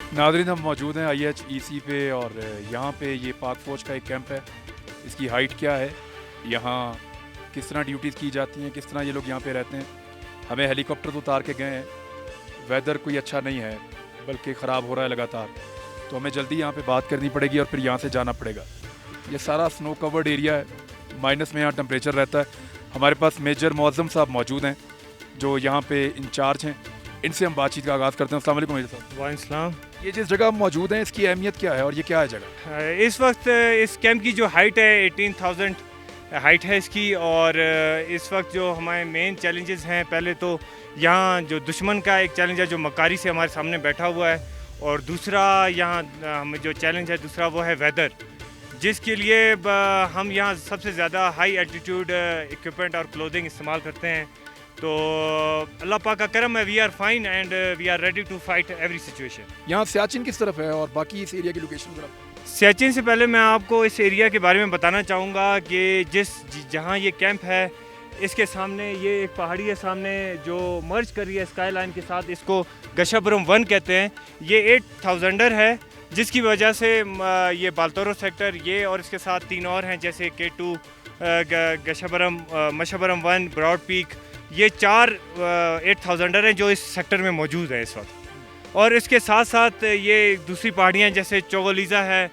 नाज़रीन, हम मौजूद हैं IHEC पे और यहाँ पे ये पाक फ़ौज का एक कैंप है। इसकी हाइट क्या है, यहाँ किस तरह ड्यूटीज़ की जाती हैं, किस तरह ये लोग यहाँ पे रहते हैं। हमें हेलीकॉप्टर तो उतार के गए हैं, वेदर कोई अच्छा नहीं है बल्कि ख़राब हो रहा है लगातार, तो हमें जल्दी यहाँ पे बात करनी पड़ेगी और फिर यहाँ से जाना पड़ेगा। ये सारा स्नो कवर्ड एरिया है, माइनस में यहाँ टेम्परेचर रहता है। हमारे पास मेजर मौज़म साहब मौजूद हैं जो यहाँ पे इंचार्ज हैं, इनसे हम बातचीत का आगाज़ करते हैं। अस्सलाम वालेकुम मेजर साहब। वालेकुम। ये जिस जगह हम मौजूद हैं इसकी अहमियत क्या है और ये क्या है जगह? इस वक्त इस कैंप की जो हाइट है 18,000 हाइट है इसकी। और इस वक्त जो हमारे मेन चैलेंजेस हैं, पहले तो यहाँ जो दुश्मन का एक चैलेंज है जो मकारी से हमारे सामने बैठा हुआ है, और दूसरा यहाँ हमें जो चैलेंज है दूसरा वो है वेदर, जिसके लिए हम यहाँ सबसे ज़्यादा हाई एल्टीट्यूड इक्विपमेंट और क्लोथिंग इस्तेमाल करते हैं। तो अल्लाह पाक का करम है, we are fine and we are ready to fight every situation. यहाँ सियाचिन किस तरफ है और बाकी इस एरिया की लोकेशन ज़रा? सियाचिन से पहले मैं आपको इस एरिया के बारे में बताना चाहूँगा कि जहाँ ये कैंप है इसके सामने ये एक पहाड़ी है सामने जो मर्ज कर रही है स्काई लाइन के साथ, इसको गशाबरम 1 कहते हैं। ये 8000 है, जिसकी वजह से ये बाल्तोरो सेक्टर ये और इसके साथ 3 और हैं जैसे K2, गशाबरम, मशाबरम 1, ब्रॉड पीक, ये 4 8000 हैं जो इस सेक्टर में मौजूद है इस वक्त। और इसके साथ साथ ये दूसरी पहाड़ियाँ जैसे चोगोलीज़ा है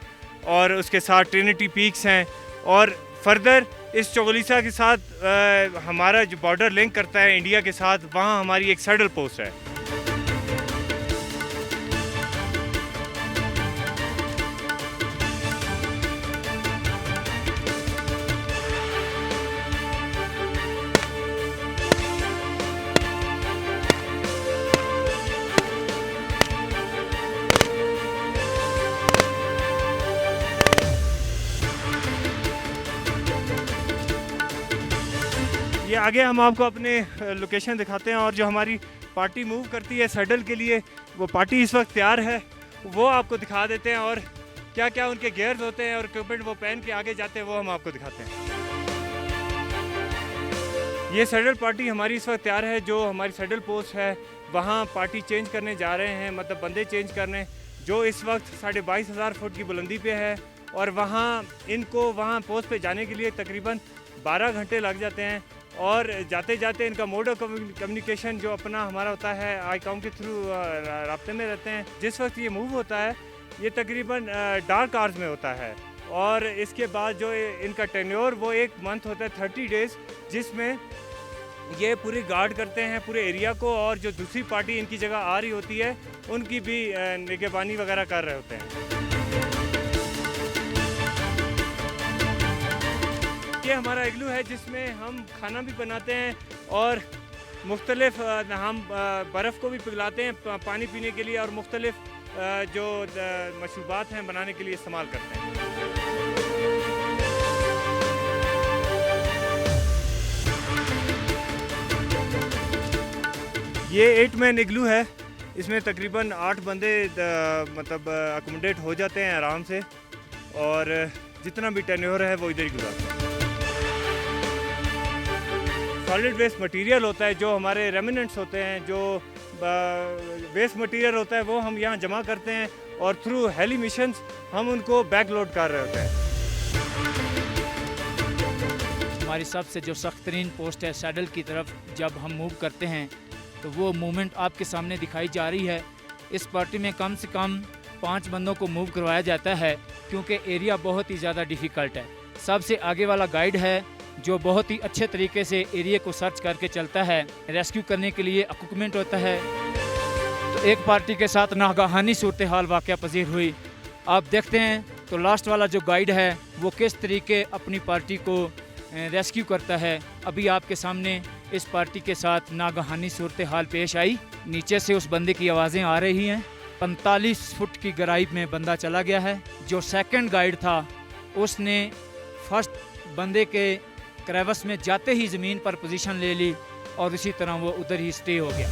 और उसके साथ ट्रिनिटी पीक्स हैं, और फर्दर इस चोगोलीज़ा के साथ हमारा जो बॉर्डर लिंक करता है इंडिया के साथ, वहाँ हमारी एक सैडल पोस्ट है। ये आगे हम आपको अपने लोकेशन दिखाते हैं, और जो हमारी पार्टी मूव करती है सैडल के लिए, वो पार्टी इस वक्त तैयार है, वो आपको दिखा देते हैं, और क्या क्या उनके गियर्स होते हैं और इक्विपमेंट वो पहन के आगे जाते हैं वो हम आपको दिखाते हैं। ये सैडल पार्टी हमारी इस वक्त तैयार है, जो हमारी सैडल पोस्ट है वहाँ पार्टी चेंज करने जा रहे हैं, मतलब बंदे चेंज करने, जो इस वक्त 22,500 फुट की बुलंदी पे है, और वहाँ इनको वहाँ पोस्ट पे जाने के लिए तकरीबन 12 घंटे लग जाते हैं। और जाते जाते इनका मोड ऑफ कम्युनिकेशन जो अपना हमारा होता है आईकॉम के थ्रू राब्ते में रहते हैं। जिस वक्त ये मूव होता है ये तकरीबन डार्क आवर्स में होता है, और इसके बाद जो इनका टेन्योर वो 1 मंथ होता है 30 डेज़, जिसमें ये पूरी गार्ड करते हैं पूरे एरिया को, और जो दूसरी पार्टी इनकी जगह आ रही होती है उनकी भी निगरानी वगैरह कर रहे होते हैं। ये हमारा इग्लू है जिसमें हम खाना भी बनाते हैं, और मुख्तलिफ हम बर्फ़ को भी पिघलाते हैं पानी पीने के लिए, और मुख्तलिफ जो मशरूबात हैं बनाने के लिए इस्तेमाल करते हैं। ये 8 मैन इग्लू है, इसमें तकरीबन 8 बंदे मतलब अकोमोडेट हो जाते हैं आराम से, और जितना भी टेन्योर है वो इधर ही गुजारते हैं। सॉलिड वेस्ट मटेरियल होता है, जो हमारे रेमिनेंट्स होते हैं, जो वेस्ट मटेरियल होता है वो हम यहाँ जमा करते हैं, और थ्रू हेली मिशंस हम उनको बैक लोड कर रहे होते हैं। हमारी सबसे जो सख्त तरीन पोस्ट है सैडल की तरफ, जब हम मूव करते हैं तो वो मूवमेंट आपके सामने दिखाई जा रही है। इस पार्टी में कम से कम 5 बंदों को मूव करवाया जाता है, क्योंकि एरिया बहुत ही ज़्यादा डिफ़िकल्ट है। सबसे आगे वाला गाइड है जो बहुत ही अच्छे तरीके से एरिया को सर्च करके चलता है। रेस्क्यू करने के लिए इक्विपमेंट होता है। तो एक पार्टी के साथ नागाहानी सूरत हाल वाक़या पजीर हुई। आप देखते हैं तो लास्ट वाला जो गाइड है वो किस तरीके अपनी पार्टी को रेस्क्यू करता है। अभी आपके सामने इस पार्टी के साथ नागाहानी सूरत हाल पेश आई। नीचे से उस बंदे की आवाज़ें आ रही हैं। 45 फुट की गहराई में बंदा चला गया है। जो सेकंड गाइड था उसने फर्स्ट बंदे के क्रेवस में जाते ही ज़मीन पर पोजीशन ले ली, और इसी तरह वो उधर ही स्टे हो गया।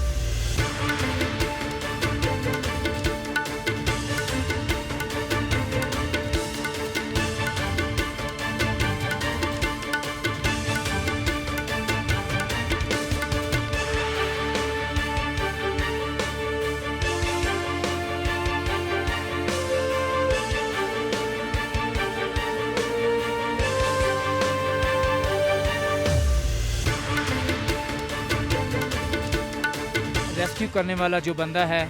रेस्क्यू करने वाला जो बंदा है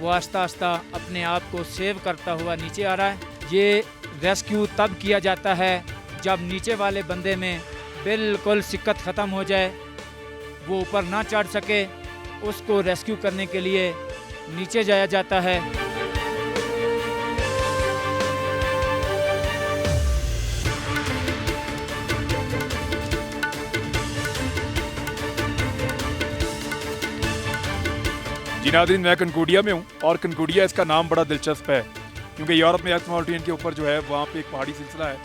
वो आस्ता आस्ता अपने आप को सेव करता हुआ नीचे आ रहा है। ये रेस्क्यू तब किया जाता है जब नीचे वाले बंदे में बिल्कुल सिक्कत ख़त्म हो जाए, वो ऊपर ना चढ़ सके, उसको रेस्क्यू करने के लिए नीचे जाया जाता है। जी नाज़रीन, मैं कनकोडिया में हूँ और कनकोडिया इसका नाम बड़ा दिलचस्प है क्योंकि यूरोप में एक्स माउंटेन के ऊपर जो है वहाँ पे एक पहाड़ी सिलसिला है,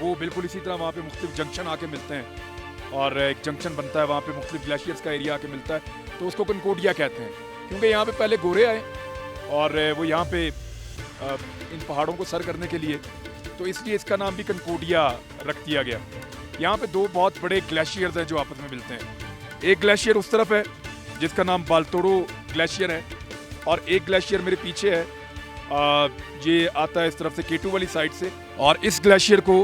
वो बिल्कुल इसी तरह वहाँ पे मुख्तलिफ जंक्शन आके मिलते हैं और एक जंक्शन बनता है, वहाँ पे मुख्तलिफ ग्लेशियर्स का एरिया आके मिलता है, तो उसको कनकोडिया कहते हैं क्योंकि यहाँ पे पहले गोरे आए और वो यहाँ पे इन पहाड़ों को सर करने के लिए, तो इसलिए इसका नाम भी कनकोडिया रख दिया गया। यहाँ पे दो बहुत बड़े ग्लेशियर्स हैं जो आपस में मिलते हैं। एक ग्लेशियर उस तरफ है जिसका नाम बाल्तोरो ग्लेशियर है और एक ग्लेशियर मेरे पीछे है, ये आता है इस तरफ से केटू वाली साइड से, और इस ग्लेशियर को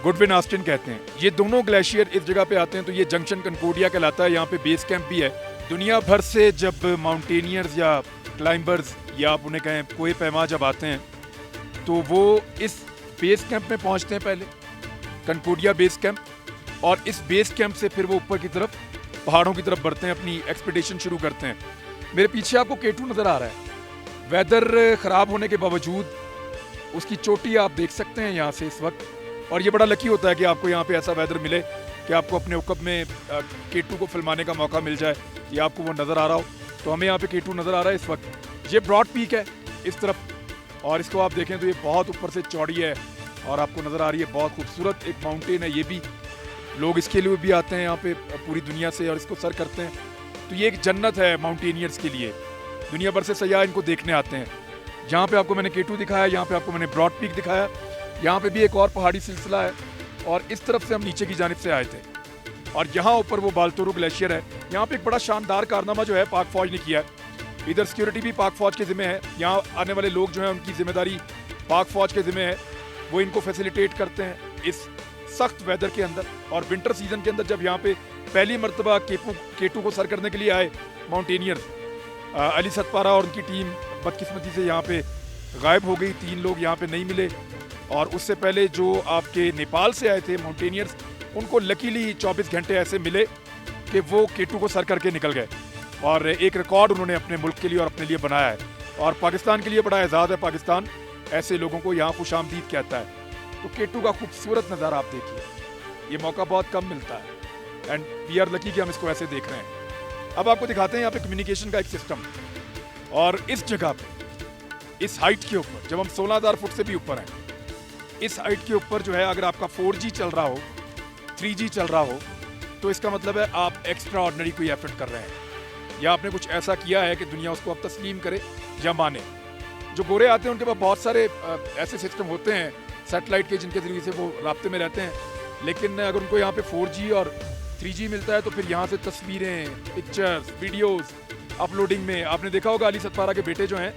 गुडविन ऑस्टिन कहते हैं। ये दोनों ग्लेशियर इस जगह पे आते हैं तो ये जंक्शन कनकोडिया कहलाता है। यहाँ पे बेस कैंप भी है। दुनिया भर से जब माउंटेनियर्स या क्लाइंबर्स या आप उन्हें कहें कोई पैमा जब आते हैं तो वो इस बेस कैंप में पहुँचते हैं, पहले कनकोडिया बेस कैंप, और इस बेस कैंप से फिर वो ऊपर की तरफ पहाड़ों की तरफ बढ़ते हैं, अपनी एक्सपीडिशन शुरू करते हैं। मेरे पीछे आपको केटू नज़र आ रहा है। वेदर ख़राब होने के बावजूद उसकी चोटी आप देख सकते हैं यहाँ से इस वक्त, और ये बड़ा लकी होता है कि आपको यहाँ पे ऐसा वेदर मिले कि आपको अपने उकब में केटू को फिल्माने का मौका मिल जाए या आपको वो नज़र आ रहा हो। तो हमें यहाँ पे केटू नज़र आ रहा है इस वक्त। ये ब्रॉड पीक है इस तरफ, और इसको आप देखें तो ये बहुत ऊपर से चौड़ी है और आपको नज़र आ रही है, बहुत खूबसूरत एक माउंटेन है। ये भी लोग इसके लिए भी आते हैं यहाँ पे पूरी दुनिया से और इसको सर करते हैं। तो ये एक जन्नत है माउंटेनियर्स के लिए, दुनिया भर से सयाह इनको देखने आते हैं। यहाँ पे आपको मैंने केटू दिखाया, यहाँ पे आपको मैंने ब्रॉड पीक दिखाया, यहाँ पे भी एक और पहाड़ी सिलसिला है और इस तरफ से हम नीचे की जानिब से आए थे और यहाँ ऊपर वो बाल्तोरो ग्लेशियर है। यहाँ पे एक बड़ा शानदार कारनामा जो है पाक फौज ने किया है। इधर सिक्योरिटी भी पाक फौज के ज़िम्मे है, यहाँ आने वाले लोग जो हैं उनकी जिम्मेदारी पाक फौज के ज़िम्मे है, वो इनको फैसिलिटेट करते हैं इस सख्त वेदर के अंदर। और विंटर सीजन के अंदर जब यहाँ पे पहली मरतबा केटू को सर करने के लिए आए माउंटेनियर्स, अली सतपारा और उनकी टीम बदकिस्मती से यहाँ पे गायब हो गई, 3 लोग यहाँ पे नहीं मिले। और उससे पहले जो आपके नेपाल से आए थे माउंटेनियर्स, उनको लकीली 24 घंटे ऐसे मिले कि वो केटू को सर करके निकल गए और एक रिकॉर्ड उन्होंने अपने मुल्क के लिए और अपने लिए बनाया है। और पाकिस्तान के लिए बड़ा एजाज़ है, पाकिस्तान ऐसे लोगों को यहाँ खुशामदीद कहता है। तो केटू का खूबसूरत नज़ारा आप देखिए, ये मौका बहुत कम मिलता है एंड वी आर लकी कि हम इसको ऐसे देख रहे हैं। अब आपको दिखाते हैं यहाँ पे कम्युनिकेशन का एक सिस्टम, और इस जगह पे इस हाइट के ऊपर जब हम 16,000 फुट से भी ऊपर हैं, इस हाइट के ऊपर जो है अगर आपका 4G चल रहा हो, 3G चल रहा हो, तो इसका मतलब है आप एक्स्ट्रा ऑर्डिनरी कोई एफर्ट कर रहे हैं या आपने कुछ ऐसा किया है कि दुनिया उसको अब तस्लीम करे या माने। जो गोरे आते हैं उनके पास बहुत सारे ऐसे सिस्टम होते हैं सैटेलाइट के जिनके ज़रिए से वो राब्ते में रहते हैं, लेकिन अगर उनको यहाँ पे 4G और 3G मिलता है तो फिर यहाँ से तस्वीरें, पिक्चर्स, वीडियोस अपलोडिंग में आपने देखा होगा अली सतपारा के बेटे जो हैं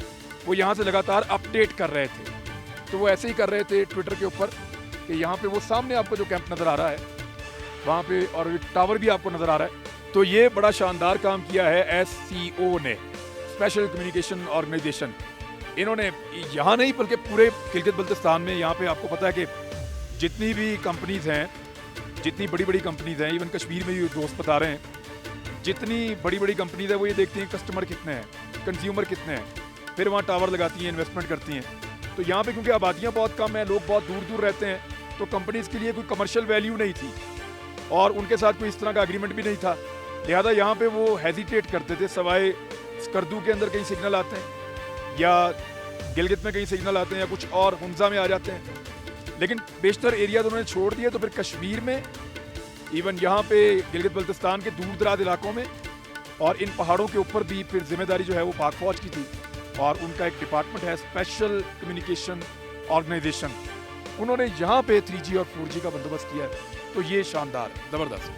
वो यहाँ से लगातार अपडेट कर रहे थे। तो वो ऐसे ही कर रहे थे ट्विटर के ऊपर कि यहाँ पे वो सामने आपको जो कैंप नज़र आ रहा है वहाँ पे, और टावर भी आपको नज़र आ रहा है। तो ये बड़ा शानदार काम किया है SCO ने, स्पेशल कम्युनिकेशन ऑर्गेनाइजेशन। इन्होंने यहाँ नहीं बल्कि पूरे गिलगित बल्तिस्तान में, यहाँ पे आपको पता है कि जितनी भी कंपनीज़ हैं, जितनी बड़ी बड़ी कंपनीज़ हैं, इवन कश्मीर में भी दोस्त बता रहे हैं, जितनी बड़ी बड़ी कंपनीज़ हैं वो ये देखती हैं कस्टमर कितने हैं, कंज्यूमर कितने हैं, फिर वहाँ टावर लगाती हैं, इन्वेस्टमेंट करती हैं। तो यहाँ पे क्योंकि आबादियाँ बहुत कम हैं, लोग बहुत दूर दूर रहते हैं, तो कंपनीज़ के लिए कोई कमर्शियल वैल्यू नहीं थी और उनके साथ कोई इस तरह का एग्रीमेंट भी नहीं था, लिहाजा यहाँ पे वो हेजिटेट करते थे। सवाए स्कर्दू के अंदर कहीं सिग्नल आते हैं या गिलगित में कहीं सिग्नल आते हैं या कुछ और हुंजा में आ जाते हैं, लेकिन बेशतर एरिया तो उन्होंने छोड़ दिए। तो फिर कश्मीर में, इवन यहाँ पे गिलगित बल्तिस्तान के दूर दराज इलाकों में और इन पहाड़ों के ऊपर भी फिर जिम्मेदारी जो है वो पाक फौज की थी और उनका एक डिपार्टमेंट है स्पेशल कम्युनिकेशन ऑर्गेनाइजेशन। उन्होंने यहाँ पे 3G और 4G का बंदोबस्त किया है। तो ये शानदार, ज़बरदस्त।